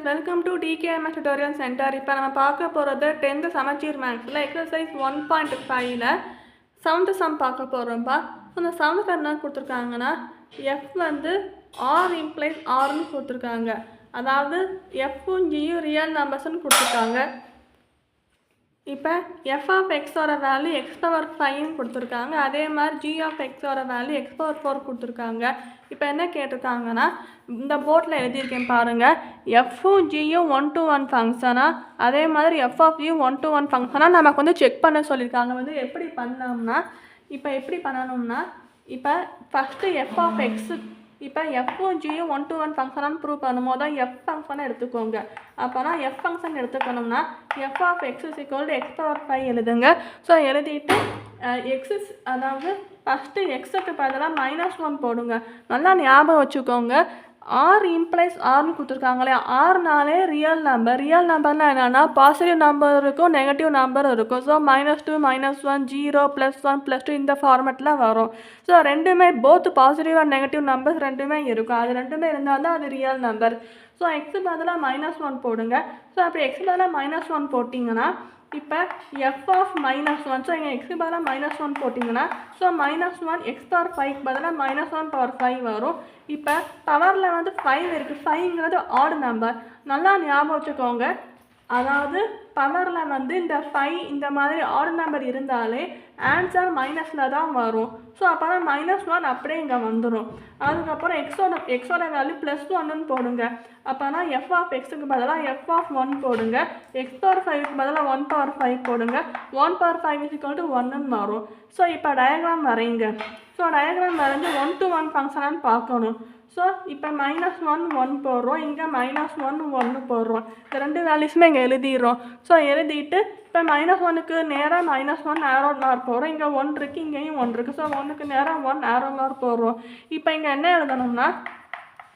Welcome to TKMS tutorial centre. இப்போ நம்ம பார்க்க போகிறது 10th சமச்சீர் மேக்ஸில் எக்ஸசைஸ் 1.5ல் 7th சம் பார்க்க போகிறோம்ப்பா. அந்த சம்முக்கு என்ன கொடுத்துருக்காங்கன்னா எஃப் வந்து ஆர் இம்ப்ளைஸ் ஆர்னு கொடுத்துருக்காங்க. அதாவது எஃப்பும் ஜியும் ரியல் நம்பர்ஸ்ன்னு கொடுத்துருக்காங்க. இப்போ எஃப் ஆஃப் எக்ஸோட வேல்யூ x⁵ கொடுத்துருக்காங்க. அதே மாதிரி ஜி ஆஃப் எக்ஸோட வேல்யூ x⁴ கொடுத்துருக்காங்க. இப்போ என்ன கேட்டிருக்காங்கன்னா இந்த போர்டில் எழுதியிருக்கேன் பாருங்கள். எஃப்பும் ஜியும் 1-to-1 ஃபங்க்ஷனாக, அதே மாதிரி எஃப் ஆஃப் ஜியும் 1-to-1 ஃபங்க்ஷனாக நமக்கு வந்து செக் பண்ண சொல்லியிருக்காங்க. எப்படி பண்ணோம்னா எப்படி பண்ணணும்னா இப்போ ஃபஸ்ட்டு எஃப் ஆஃப் எக்ஸு இப்போ எஃப்பும் ஜியும் 1-to-1 ஃபங்க்ஷனான்னு ப்ரூவ் பண்ணும்போது தான் எஃப் ஃபங்க்ஷனை எடுத்துக்கோங்க. அப்போனா எஃப் ஃபங்க்ஷன் எடுத்துக்கணும்னா எஃப் ஆஃப் எக்ஸ் x⁵ எழுதுங்க. ஸோ எழுதிட்டு எக்ஸஸ் அதாவது ஃபஸ்ட்டு எக்ஸுக்கு பதிலாக -1 போடுங்க. நல்லா ஞாபகம் வச்சுக்கோங்க. ஆர் இம்ப்ளைஸ் ஆர்னு கொடுத்துருக்காங்களே, ஆர்னாலே ரியல் நம்பர்னால் என்னென்னா பாசிட்டிவ் நம்பர் இருக்கும், நெகட்டிவ் நம்பர் இருக்கும். ஸோ -2 -1 0 +1 +2 இந்த ஃபார்மெட்டில் வரும். ஸோ ரெண்டுமே both positive and negative numbers ரெண்டுமே இருக்கும். அது ரெண்டுமே இருந்தால் தான் அது ரியல் நம்பர். ஸோ எக்ஸு பதிலாக -1 போடுங்க. ஸோ அப்படி எக்ஸு பதிலாக -1 போட்டிங்கன்னா இப்போ எஃப் ஆஃப் -1, ஸோ இங்கே எக்ஸு பதிலாக -1 போட்டிங்கன்னா ஸோ -1 x⁵ பதிலாக -1/5 வரும். இப்போ பவரில் வந்து 5 இருக்குது. 5ங்கிறது ஆட் நம்பர். நல்லா ஞாபகம் வச்சுக்கோங்க. அதாவது பவரில் வந்து இந்த 5 இந்த மாதிரி ஆட் நம்பர் இருந்தாலே ஆன்சர் மைனஸில் தான் வரும். ஸோ அப்போ தான் -1 அப்படியே இங்கே வந்துடும். அதுக்கப்புறம் எக்ஸோட வேல்யூ +1ன்னு போடுங்க. அப்போனா எஃப் ஆஃப் எக்ஸுக்கு பதிலாக எஃப் ஆஃப் 1 போடுங்க. x⁵க்கு பதிலாக 1/5 போடுங்க. 1/5 = 1ன்னு வரும். ஸோ இப்போ டயக்ராம் வரைங்க. ஸோ டயக்ராம் வரைஞ்சி 1-to-1 ஃபங்க்ஷனான்னு பார்க்கணும். ஸோ இப்போ -1 1 போடுறோம், இங்கே -1 1 போடுறோம். இந்த ரெண்டு வேல்யூஸுமே இங்கே எழுதிடுறோம். ஸோ எழுதிட்டு இப்போ -1க்கு நேராக -1 ஆரோ மார்க் போடுறோம். இங்கே 1 இருக்குது, இங்கேயும் 1 இருக்குது. ஸோ 1க்கு நேராக 1 ஆரோ மார்க் போடுறோம். இப்போ இங்கே என்ன எழுதணும்னா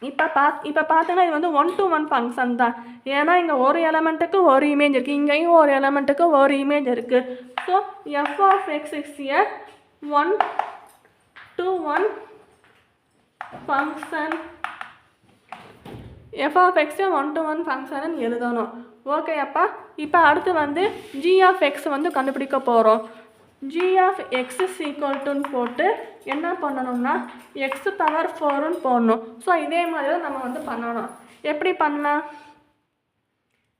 இப்போ பார்த்தீங்கன்னா இது வந்து 1-to-1 ஃபங்க்ஷன் தான். ஏன்னா இங்கே ஒரு எலமெண்ட்டுக்கு ஒரு இமேஜ் இருக்குது, இங்கேயும் ஒரு எலமெண்ட்டுக்கு ஒரு இமேஜ் இருக்குது. So F of X is a 1-to-1 function. F of எக்ஸை 1-to-1 ஃபங்க்ஷன் எழுதணும். ஓகே அப்பா. இப்போ அடுத்து வந்து ஜி ஆஃப் எக்ஸ் வந்து கண்டுபிடிக்க போகிறோம். ஜி ஆஃப் எக்ஸ் = போட்டு என்ன பண்ணணும்னா x⁴ போடணும். ஸோ இதே மாதிரி தான் நம்ம வந்து பண்ணணும். எப்படி பண்ணலாம்?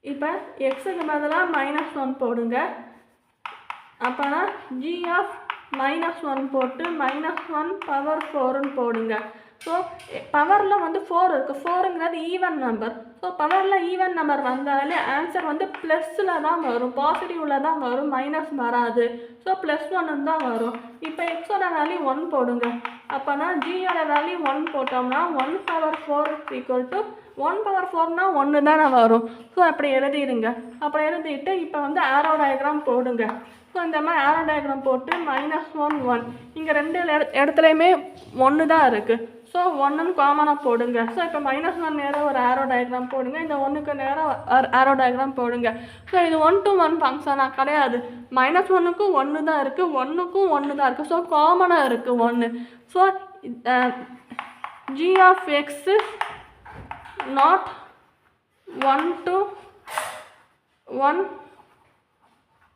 இப்போ எக்ஸுக்கு பதிலாக -1 போடுங்க. அப்போனா ஜி ஆஃப் -1 போட்டு -1/4ன்னு போடுங்க. ஸோ பவரில் வந்து 4 இருக்குது. 4ங்கிறது ஈவன் நம்பர். ஸோ பவரில் ஈவன் நம்பர் வந்தாலே ஆன்சர் வந்து ப்ளஸில் தான் வரும், பாசிட்டிவில் தான் வரும், மைனஸ் வராது. ஸோ +1 தான் வரும். இப்போ எக்ஸோட வேல்யூ 1 போடுங்க. அப்போனா ஜியோட வேல்யூ 1 போட்டோம்னா 1/4 = 1/4னா 1 தானே வரும். ஸோ அப்படி எழுதிடுங்க. அப்படி எழுதிட்டு இப்போ வந்து ஆரோ டயக்ராம் போடுங்க. ஸோ இந்த மாதிரி ஆரோ டயக்ராம் போட்டு -1 1 இங்கே ரெண்டு இடத்துலையுமே 1 தான் இருக்குது. ஸோ 1ன்னு காமனாக போடுங்க. ஸோ இப்போ -1 நேராக ஒரு ஆரோ டயக்ராம் போடுங்க. இந்த 1க்கு நேராக ஆரோ டயக்ராம் போடுங்க. ஸோ இது 1-to-1 ஃபங்க்ஷனாக கிடையாது. -1க்கும் 1 தான் இருக்குது, 1க்கும் 1 தான் இருக்குது. ஸோ காமனாக இருக்குது 1. So G of X not 1-to-1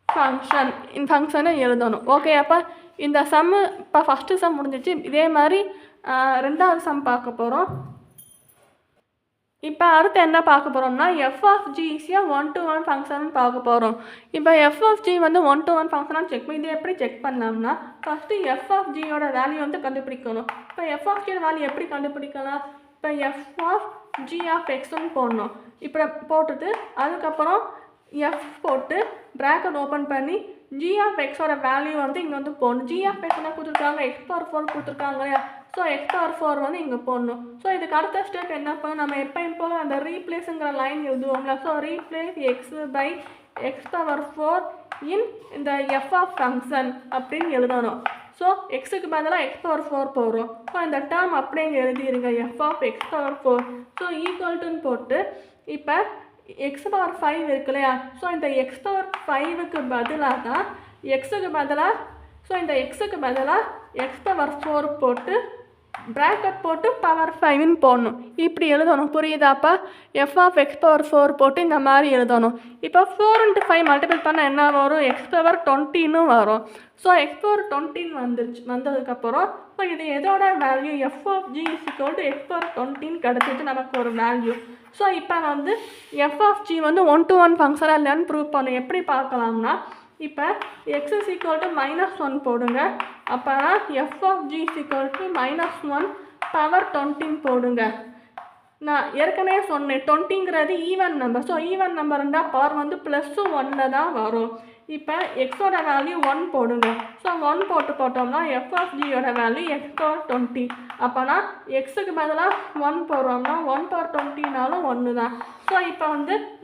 function இந்த ஃபங்க்ஷனை எழுதணும். ஓகே அப்போ இந்த சம்மு இப்போ ஃபஸ்ட்டு சம் முடிஞ்சிச்சு. இதே மாதிரி ரெண்டாவது சம் பார்க்க போகிறோம். இப்போ அடுத்து என்ன பார்க்க போகிறோம்னா F of G is a 1-to-1 function பார்க்க போகிறோம். இப்போ எஃப் ஆஃப் ஜி வந்து 1-to-1 ஃபங்க்ஷனாக செக் பண்ணி இதை எப்படி செக் பண்ணலாம்னா ஃபஸ்ட்டு எஃப் ஆஃப் ஜியோட வேல்யூ வந்து கண்டுபிடிக்கணும். இப்போ எஃப் ஆஃப் ஜியோட வேல்யூ எப்படி கண்டுபிடிக்கலாம்? இப்போ எஃப் ஆஃப் ஜி ஆஃப் எக்ஸ்ன்னு போடணும். இப்போ போட்டுட்டு அதுக்கப்புறம் எஃப் போட்டு ப்ராக்கெட் ஓப்பன் பண்ணி ஜி ஆஃப் எக்ஸோட வேல்யூ வந்து இங்கே வந்து போடணும். ஜி ஆஃப் எக்ஸ் என்ன கொடுத்துருக்காங்க? x⁴ கொடுத்துருக்காங்க இல்லையா? ஸோ x⁴ வந்து இங்கே போடணும். ஸோ இதுக்கு அடுத்த ஸ்டெப் என்ன பண்ணணும்? நம்ம எப்பயும் போல் அந்த ரீப்ளேஸுங்கிற லைன் எழுதுவோம்ல. ஸோ ரீப்ளேஸ் x/x⁴ இன் இந்த எஃப் ஆஃப் ஃபங்க்ஷன் அப்படின்னு எழுதணும். ஸோ எக்ஸுக்கு பதிலாக x⁴ போடுறோம். ஸோ இந்த டேர்ம் அப்படியே எழுதிடுங்க எஃப் ஆஃப் x⁴. ஸோ ஈக்குவல்ட்டுன்னு போட்டு இப்போ x⁵ இருக்கு இல்லையா? ஸோ இந்த x⁵ பதிலாக தான் எக்ஸுக்கு பதிலாக ஸோ இந்த எக்ஸுக்கு பதிலாக x⁴ போட்டு ப்ராக்கெட் போட்டு பவர் 5ன்னு போடணும். இப்படி எழுதணும். புரியுதாப்பா? எஃப் ஆஃப் எக்ஸ் பவர் 4 போட்டு இந்த மாதிரி எழுதணும். இப்போ 4 × 5 மல்டிபிள் பண்ணால் என்ன வரும்? எக்ஸ் பவர் 20ன்னு வரும். ஸோ எக்ஸ் பவர் 20 வந்ததுக்கப்புறம் இப்போ இது எதோட value? F of G X power 20ன்னு கிடச்சிட்டு நமக்கு ஒரு வேல்யூ. ஸோ இப்போ எஃப் ஆஃப் ஜி 1-to-1 ஃபங்க்ஷனாக இல்லைன்னு ப்ரூவ் பண்ணணும். எப்படி பார்க்கலாம்னா இப்போ x -1 போடுங்க. அப்போனா எஃப் ஆஃப் ஜி -1 பவர் 20 போடுங்க. நான் ஏற்கனவே சொன்னேன் 20ங்கிறது even number. So even number இருந்தால் பவர் +1 தான் வரும். இப்போ எக்ஸோட வேல்யூ 1 போடுங்க. ஸோ 1 போட்டோம்னா எஃப் ஆஃப் ஜியோட வேல்யூ எக்ஸ் பவர் 20. அப்போனா எக்ஸுக்கு பதிலாக 1 போடுறோம்னா 1 பவர் 20னாலும் 1 தான். ஸோ இப்போ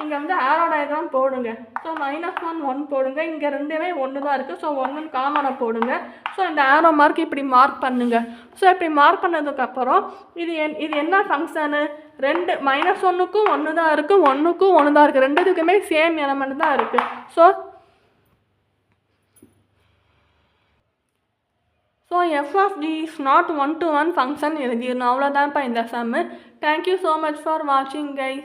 இங்கே ஆரோ டயக்ராம் போடுங்க. ஸோ -1 1 போடுங்க. இங்கே ரெண்டுமே 1 தான் இருக்குது. ஸோ 1 காமனாக போடுங்க. ஸோ இந்த ஆரோ மார்க் இப்படி மார்க் பண்ணுங்க. ஸோ இப்படி மார்க் பண்ணதுக்கப்புறம் இது என்ன ஃபங்க்ஷனு? -1க்கும் 1 தான் இருக்குது, 1க்கும் 1 தான் இருக்குது. ரெண்டுத்துக்குமே சேம் எலமெண்ட் தான் இருக்குது. So F of G is not 1-to-1 function எழுதிடணும். அவ்வளோதான்ப்பா இந்த sum. Thank you so much for வாட்சிங் கைஸ்.